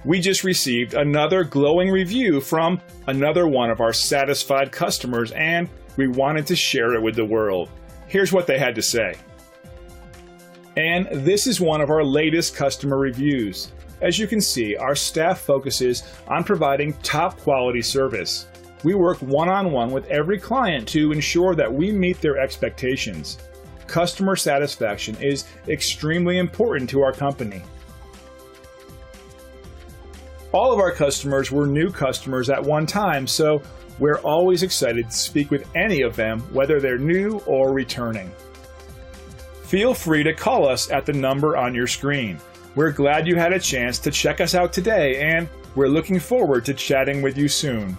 We just received another glowing review from another one of our satisfied customers, and we wanted to share it with the world. Here's what they had to say. And this is one of our latest customer reviews. As you can see, our staff focuses on providing top quality service. We work one-on-one with every client to ensure that we meet their expectations. Customer satisfaction is extremely important to our company. All of our customers were new customers at one time, so we're always excited to speak with any of them, whether they're new or returning. Feel free to call us at the number on your screen. We're glad you had a chance to check us out today, and we're looking forward to chatting with you soon.